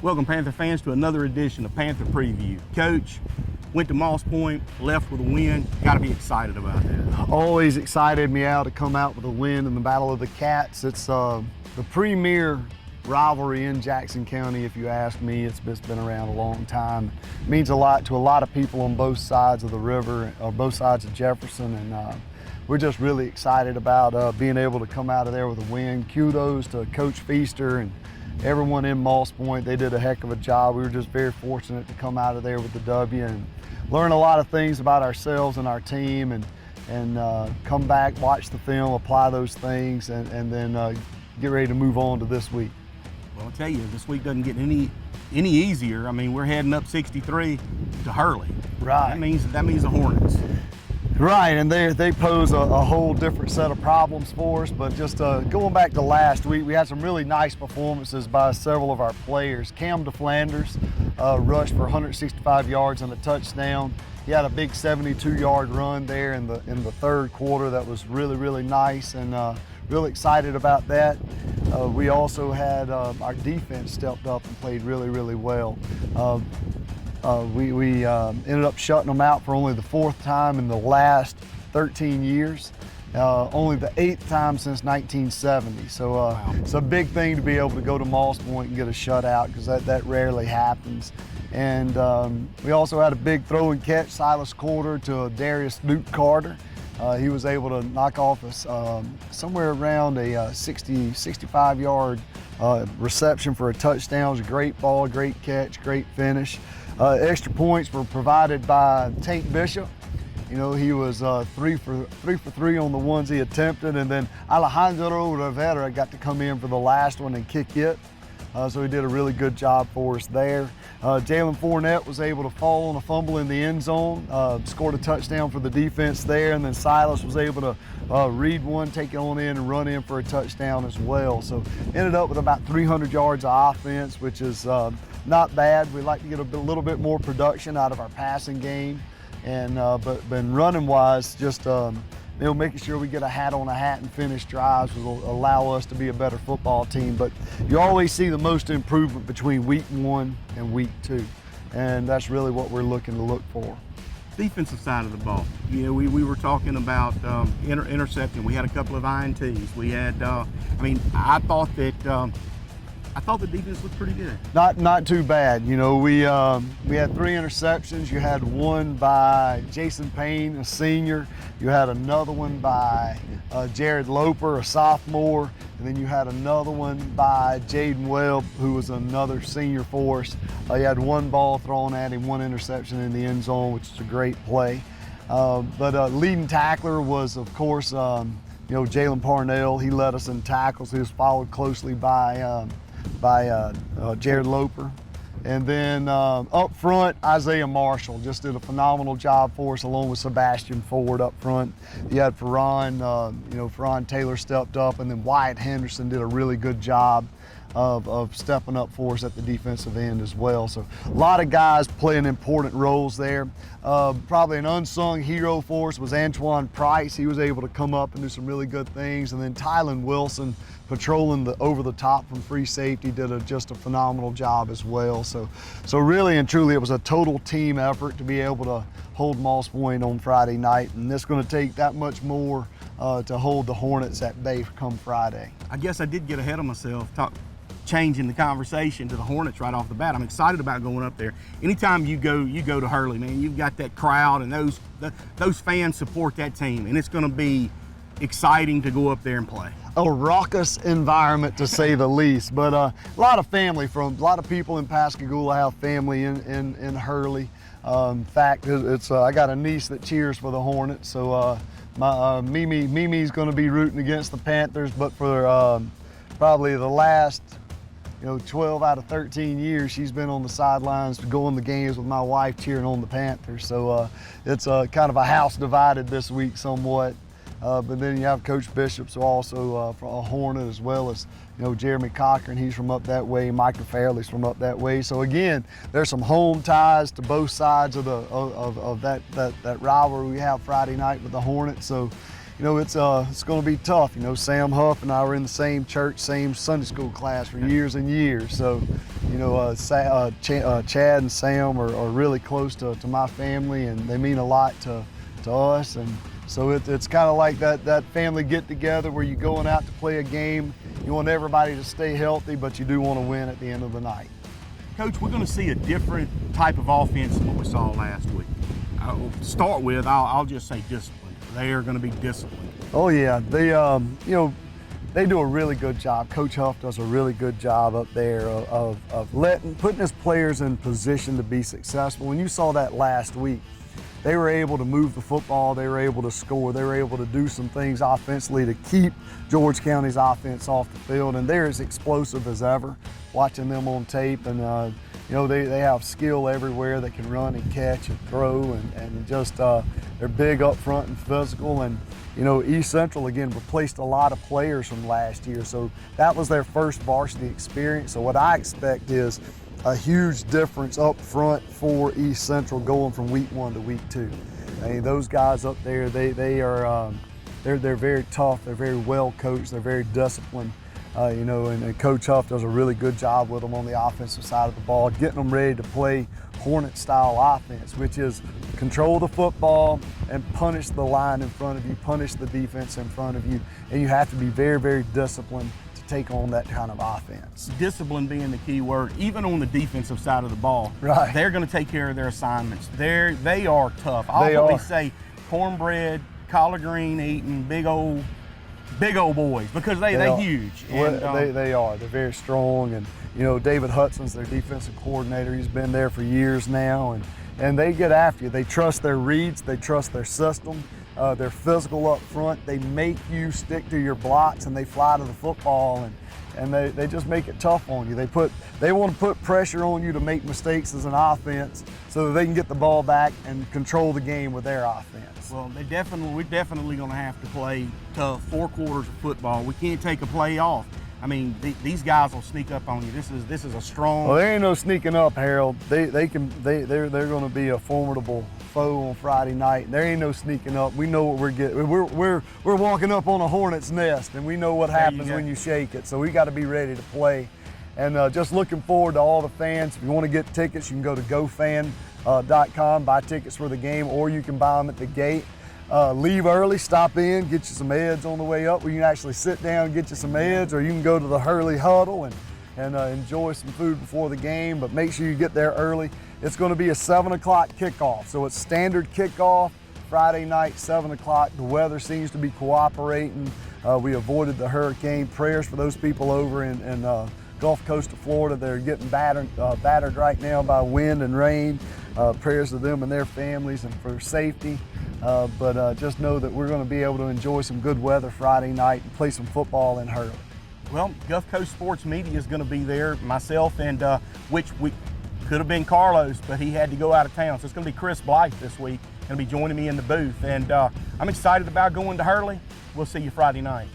Welcome, Panther fans, to another edition of Panther Preview. Coach, went to Moss Point, left with a win. Got to be excited about that. Always excited me out to come out with a win in the Battle of the Cats. It's the premier rivalry in Jackson County, if you ask me. It's been around a long time. It means a lot to a lot of people on both sides of the river, or both sides of Jefferson, and we're just really excited about being able to come out of there with a win. Kudos to Coach Feaster and everyone in Moss Point. They did a heck of a job. We were just very fortunate to come out of there with the W and learn a lot of things about ourselves and our team, and come back, watch the film, apply those things, and then get ready to move on to this week. Well, I'll tell you, this week doesn't get any easier. I mean, we're heading up 63 to Hurley. Right. That means the Hornets. Right, and they pose a whole different set of problems for us, but just going back to last week, we had some really nice performances by several of our players. Cam DeFlanders rushed for 165 yards and a touchdown. He had a big 72-yard run there in the third quarter that was really, really nice, and really excited about that. We also had our defense stepped up and played really, really well. We ended up shutting them out for only the fourth time in the last 13 years, only the 8th time since 1970. So wow. It's a big thing to be able to go to Moss Point and get a shutout, because that rarely happens. And we also had a big throw and catch, Silas Corder to Darius Duke Carter. He was able to knock off us somewhere around a 65-yard reception for a touchdown. It was a great ball, great catch, great finish. Extra points were provided by Tank Bishop. You know, he was 3 for 3 on the ones he attempted, and then Alejandro Rivera got to come in for the last one and kick it. So he did a really good job for us there. Jalen Fournette was able to fall on a fumble in the end zone, scored a touchdown for the defense there, and then Silas was able to read one, take it on in, and run in for a touchdown as well. So ended up with about 300 yards of offense, which is not bad. We like to get a little bit more production out of our passing game, and but running wise, just making sure we get a hat on a hat and finish drives will allow us to be a better football team. But you always see the most improvement between week 1 and week 2, and that's really what we're looking to look for. Defensive side of the ball. You know, we were talking about interception. We had a couple of INTs. We had, I thought the defense looked pretty good. Not too bad. You know, we had 3 interceptions. You had one by Jason Payne, a senior. You had another one by Jared Loper, a sophomore. And then you had another one by Jaden Webb, who was another senior for us. He had one ball thrown at him, 1 interception in the end zone, which is a great play. But leading tackler was, of course, Jalen Parnell. He led us in tackles. He was followed closely by Jared Loper. And then up front, Isaiah Marshall just did a phenomenal job for us, along with Sebastian Ford up front. You had Ferron Taylor stepped up, and then Wyatt Henderson did a really good job of stepping up for us at the defensive end as well. So a lot of guys playing important roles there. Probably an unsung hero for us was Antoine Price. He was able to come up and do some really good things. And then Tylen Wilson, patrolling the over the top from free safety, did just a phenomenal job as well. So really and truly, it was a total team effort to be able to hold Moss Point on Friday night, and it's going to take that much more to hold the Hornets at bay come Friday. I guess I did get ahead of myself, changing the conversation to the Hornets right off the bat. I'm excited about going up there. Anytime you go to Hurley, man, you've got that crowd, and those fans support that team, and it's going to be exciting to go up there and play. A raucous environment, to say the least, but a lot of family a lot of people in Pascagoula have family in Hurley. In fact, I got a niece that cheers for the Hornets, so Mimi's going to be rooting against the Panthers, but for probably the last 12 out of 13 years, she's been on the sidelines going to games with my wife cheering on the Panthers. So it's kind of a house divided this week somewhat. But then you have Coach Bishop's also a Hornet, as well as Jeremy Cochran. He's from up that way. Micah Fairley's from up that way. So again, there's some home ties to both sides of that rivalry we have Friday night with the Hornets. So it's going to be tough. Sam Huff and I were in the same church, same Sunday school class for years and years. So, Chad and Sam are really close to my family, and they mean a lot to us. And so it's kind of like that family get together where you're going out to play a game. You want everybody to stay healthy, but you do want to win at the end of the night. Coach, we're going to see a different type of offense than what we saw last week. To start with, I'll just say discipline. They are going to be disciplined. Oh yeah, they do a really good job. Coach Huff does a really good job up there of putting his players in position to be successful. When you saw that last week, they were able to move the football, they were able to score, they were able to do some things offensively to keep George County's offense off the field, and they're as explosive as ever. Watching them on tape, and they have skill everywhere. They can run and catch and throw, and just they're big up front and physical. And East Central again replaced a lot of players from last year, so that was their first varsity experience. So what I expect is a huge difference up front for East Central going from week 1 to week 2. I mean, those guys up there, they're very tough. They're very well coached. They're very disciplined. And Coach Huff does a really good job with them on the offensive side of the ball, getting them ready to play Hornet-style offense, which is control the football and punish the line in front of you, punish the defense in front of you, and you have to be very, very disciplined to take on that kind of offense. Discipline being the key word, even on the defensive side of the ball. Right. They're going to take care of their assignments. They are tough. I'll always say cornbread, collard green eating, big old boys, because they're huge. And, they are. They're very strong, and David Hudson's their defensive coordinator. He's been there for years now, and they get after you. They trust their reads. They trust their system. They're physical up front. They make you stick to your blocks, and they fly to the football, and they just make it tough on you. They want to put pressure on you to make mistakes as an offense so that they can get the ball back and control the game with their offense. Well, we're definitely going to have to play tough 4 quarters of football. We can't take a play off. I mean, these guys will sneak up on you. This is a strong. Well, there ain't no sneaking up, Harold. They're going to be a formidable foe on Friday night. There ain't no sneaking up. We know what we're getting. We're walking up on a hornet's nest, and we know what happens when you shake it. So we got to be ready to play. And just looking forward to all the fans. If you want to get tickets, you can go to gofan.com, buy tickets for the game, or you can buy them at the gate. Leave early, stop in, get you some Eds on the way up where you can actually sit down and get you some Eds, or you can go to the Hurley Huddle and enjoy some food before the game, but make sure you get there early. It's going to be a 7 o'clock kickoff, so it's standard kickoff, Friday night, 7 o'clock. The weather seems to be cooperating. We avoided the hurricane. Prayers for those people over in Gulf Coast of Florida. They're getting battered right now by wind and rain. Prayers to them and their families and for safety. But just know that we're going to be able to enjoy some good weather Friday night and play some football in Hurley. Well, Gulf Coast Sports Media is going to be there, myself, and which we could have been Carlos, but he had to go out of town. So it's going to be Chris Blythe this week, going to be joining me in the booth. And I'm excited about going to Hurley. We'll see you Friday night.